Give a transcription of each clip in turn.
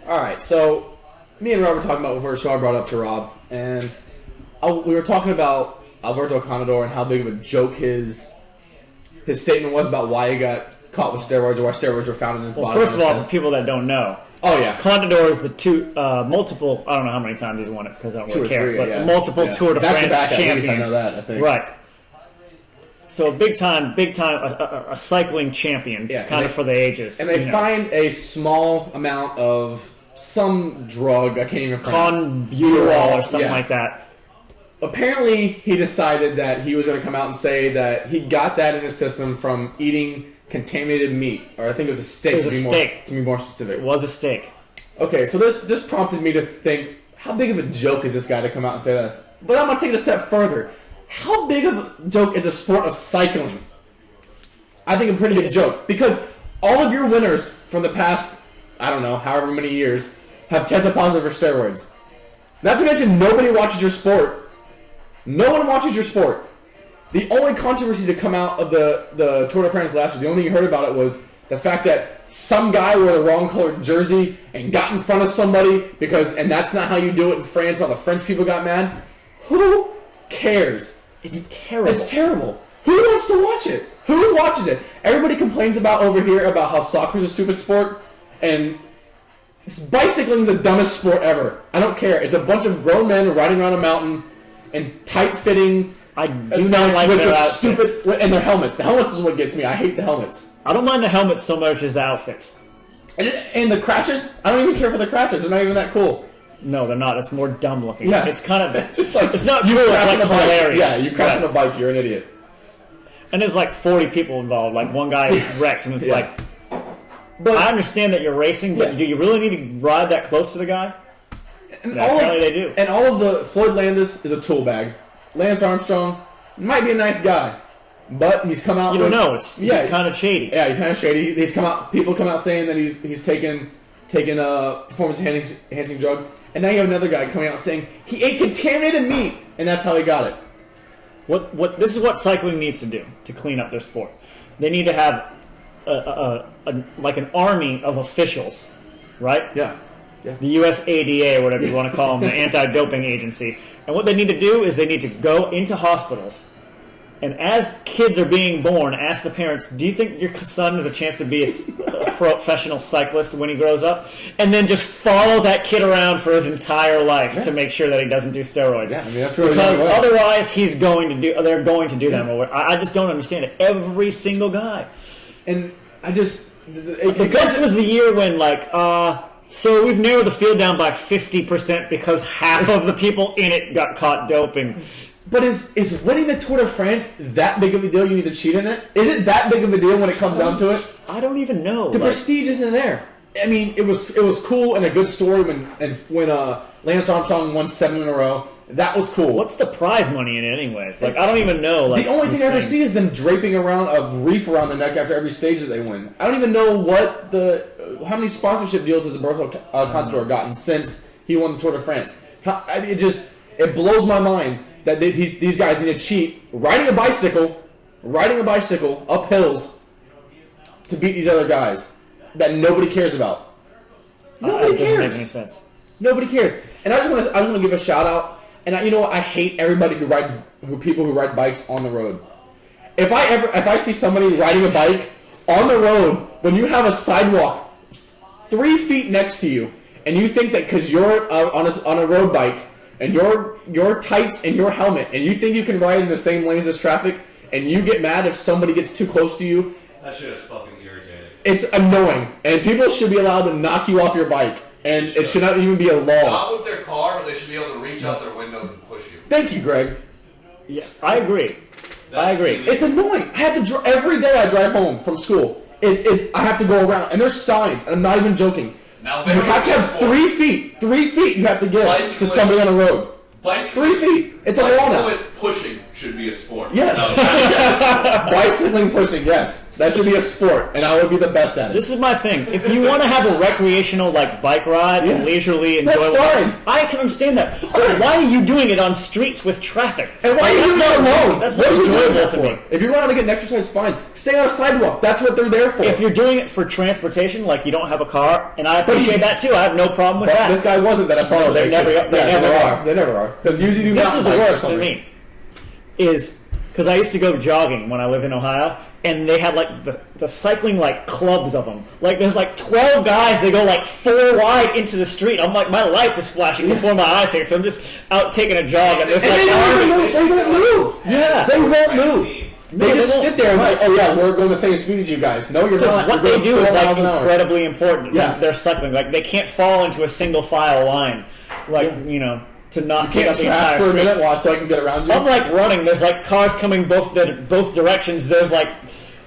All right, so me and Rob were talking about before the show. I brought it up to Rob, and we were talking about Alberto Contador and how big of a joke his statement was about why he got caught with steroids or why steroids were found in his body. First of all, for people that don't know, Contador is the multiple. I don't know how many times he's won it because I don't really care. But multiple Tour de France champion. At least I know that. I think right. So big time, a cycling champion, kind of for the ages. And they find a small amount of some drug, I can't even pronounce. Conbuterol or something like that. Apparently, he decided that he was going to come out and say that he got that in his system from eating contaminated meat. Or I think it was a steak. It was a steak. To be more specific. It was a steak. Okay, so this prompted me to think, how big of a joke is this guy to come out and say this? But I'm going to take it a step further. How big of a joke is a sport of cycling? I think a pretty big joke. Because all of your winners from the past, I don't know, however many years, have tested positive for steroids. Not to mention, nobody watches your sport. No one watches your sport. The only controversy to come out of the Tour de France last year, the only thing you heard about it was the fact that some guy wore the wrong colored jersey and got in front of somebody and that's not how you do it in France. All the French people got mad. Who cares? It's terrible. It's terrible. Who wants to watch it? Who watches it? Everybody complains about over here about how soccer is a stupid sport, and bicycling is the dumbest sport ever. I don't care. It's a bunch of grown men riding around a mountain in tight-fitting. I do not like their outfits. And their helmets. The helmets is what gets me. I hate the helmets. I don't mind the helmets so much as the outfits. And the crashes, I don't even care for the crashes. They're not even that cool. No, they're not. It's more dumb looking. Yeah. It's kind of... It's just like... It's not cool. It's like hilarious. Yeah, you crash on a bike, you're an idiot. And there's like 40 people involved. Like one guy wrecks and it's like... But I understand that you're racing, but do you really need to ride that close to the guy? And apparently they do. And all of the... Floyd Landis is a tool bag. Lance Armstrong might be a nice guy, but he's come out... You don't know. He's kind of shady. Yeah, he's kind of shady. He's come out... People come out saying that he's taken performance-enhancing drugs. And now you have another guy coming out saying he ate contaminated meat, and that's how he got it. This is what cycling needs to do to clean up their sport. They need to have like an army of officials, right? Yeah. The USADA, or whatever you want to call them, the anti-doping agency. And what they need to do is they need to go into hospitals, and as kids are being born, ask the parents, do you think your son has a chance to be a professional cyclist when he grows up? And then just follow that kid around for his entire life to make sure that he doesn't do steroids. Yeah, I mean, that's really because otherwise they're going to do them. I just don't understand it. Every single guy. And I just... Because it was the year when, so we've narrowed the field down by 50% because half of the people in it got caught doping. But is winning the Tour de France that big of a deal? You need to cheat in it? Is it that big of a deal when it comes down to it? I don't even know. The prestige isn't there. I mean, it was cool and a good story when Lance Armstrong won 7 in a row. That was cool. What's the prize money in it, anyways? I don't even know. The only thing I ever see is them draping around a reef around their neck after every stage that they win. I don't even know how many sponsorship deals has Alberto Contador gotten since he won the Tour de France. It blows my mind that these guys need to cheat riding a bicycle up hills to beat these other guys that nobody cares about. Nobody cares. Doesn't make any sense. Nobody cares. And I just want to give a shout out. And you know what? I hate everybody people who ride bikes on the road. If I see somebody riding a bike on the road when you have a sidewalk 3 feet next to you, and you think that because you're on a road bike and your tights and your helmet, and you think you can ride in the same lanes as traffic, and you get mad if somebody gets too close to you. That shit is fucking irritating. It's annoying, and people should be allowed to knock you off your bike, and it should not even be a law. Not with their car, but they should be able to reach out their windows and push you. Thank you, Greg. Yeah, I agree. It's annoying. I have to every day I drive home from school. I have to go around, and there's signs, and I'm not even joking. Now you have to have 3 feet. 3 feet you have to give to somebody on the road. 3 feet. It's a law now. Bicycle is pushing. should be a sport. Yes. Bicycling pushing, yes. That should be a sport, and I would be the best at it. This is my thing. If you want to have a recreational bike ride and leisurely enjoyable, that's fine. I can understand that. But why are you doing it on streets with traffic? And why are you doing it alone? That's what not are you doing enjoyable that to for? me. If you're going out to get an exercise, fine. Stay on a sidewalk. That's what they're there for. If you're doing it for transportation, like you don't have a car, and I appreciate that too. I have no problem with that. This guy wasn't that I saw. No, they never are. They never are. Because usually do this is the mountain bikes or worst to something. me. Is because I used to go jogging when I lived in Ohio, and they had like the cycling like clubs of them. Like there's like 12 guys. They go like 4 wide into the street. I'm like, my life is flashing before my eyes here. So I'm just out taking a jog, and this like they won't move. Yeah, they won't move. They just sit there and like, oh yeah, we're going the same speed as you guys. No, you're not. What they do is like incredibly important. Yeah. They're cycling. Like they can't fall into a single file line. Like you know. To not take up the entire for a street. minute while so I can get around you. I'm like running. There's like cars coming both directions. There's like,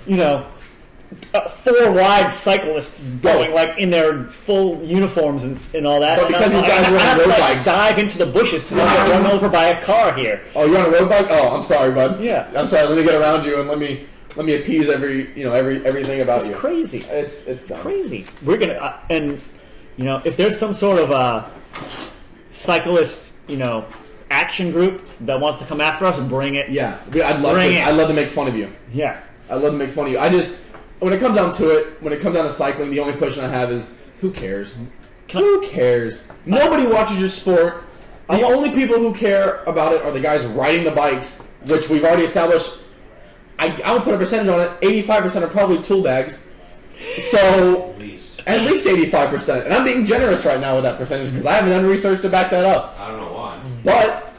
4 wide cyclists going like in their full uniforms and all that. But because these guys are I on have road to like bikes. dive into the bushes so I don't get run over by a car here. Oh, you're on a road bike? Oh, I'm sorry, bud. Yeah. I'm sorry. Let me get around you and let me appease everything about you. It's crazy. It's crazy. We're gonna if there's some sort of cyclist action group that wants to come after us and bring it. Yeah, I'd love to make fun of you. Yeah, I'd love to make fun of you. I just when it comes down to it, when it comes down to cycling, the only question I have is who cares? Who cares? Nobody watches your sport. The only people who care about it are the guys riding the bikes, which we've already established. I would put a percentage on it. 85% are probably tool bags. So at least 85%. And I'm being generous right now with that percentage because I haven't done research to back that up. I don't know why. But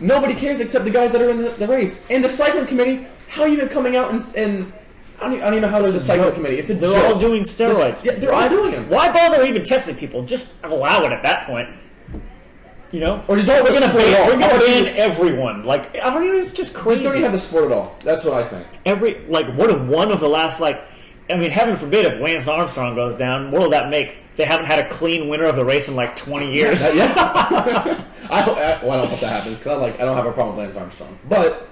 nobody cares except the guys that are in the race. And the cycling committee, how are you even coming out and I don't even know how there's a cycling committee. It's a joke. They're all doing steroids. Yeah, they're all doing them. Why bother even testing people? Just allow it at that point. Or just don't. We're gonna ban ban everyone. Like I don't even. It's just crazy. Just don't even have the sport at all. That's what I think. What if one of the last heaven forbid if Lance Armstrong goes down, what will that make? They haven't had a clean winner of the race in like 20 years. Yeah. I don't hope that happens because I don't have a problem with Lance Armstrong, but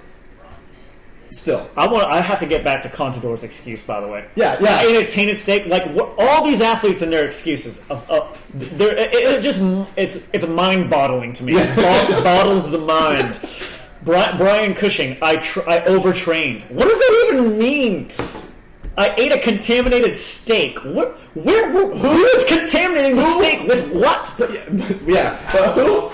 still, I have to get back to Contador's excuse. By the way, yeah. In a tainted state, like all these athletes and their excuses, it's mind-boggling to me. It boggles the mind. Brian Cushing, I overtrained. What does that even mean? I ate a contaminated steak. Who is contaminating the steak with what? But who?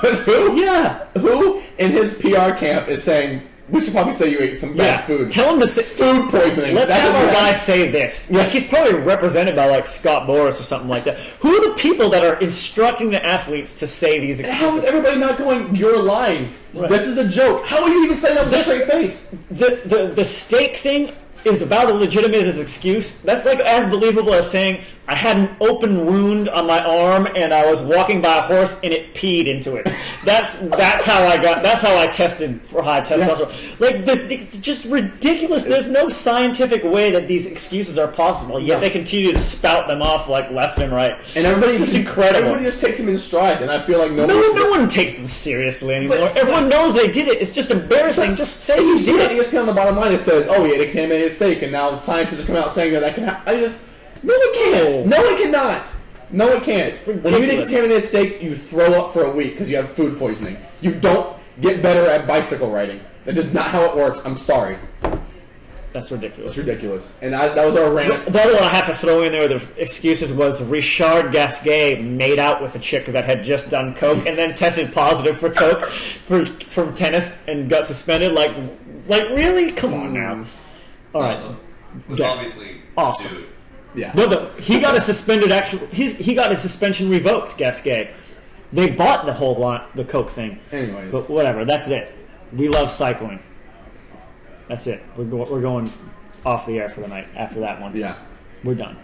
But who? Yeah, who in his PR camp is saying we should probably say you ate some bad food? Tell him to say food poisoning. Let's have our guy say this. Yeah. Like he's probably represented by like Scott Boras or something like that. Who are the people that are instructing the athletes to say these excuses? How is everybody not going? You're lying. Right. This is a joke. How will you even say that with a straight face? The steak thing is about as legitimate as excuse. That's like as believable as saying I had an open wound on my arm and I was walking by a horse and it peed into it. That's how I tested for high testosterone. Yeah. It's just ridiculous. There's no scientific way that these excuses are possible. Yet they continue to spout them off like left and right. And everybody's just incredible. Everybody just takes them in stride, and I feel like no one takes them seriously anymore. Everyone knows they did it. It's just embarrassing. Just say you did it. ESPN on the bottom line it says, "Oh, he ate a contaminated steak," and now scientists have come out saying that can happen. No one can't. No one cannot. No one can't. When you eat a contaminated steak, you throw up for a week because you have food poisoning. You don't get better at bicycle riding. That's just not how it works. I'm sorry. That's ridiculous. It's ridiculous. And that was our rant. The other one I have to throw in there with the excuses was Richard Gasquet made out with a chick that had just done coke and then tested positive for coke from tennis and got suspended. Like really? Come on now. All right. Awesome. Was obviously awesome. Dude. Yeah. No, he got a suspended. He got his suspension revoked. Gasquet. They bought the whole the coke thing. Anyways, but whatever. That's it. We love cycling. That's it. We're going off the air for the night after that one. Yeah. We're done.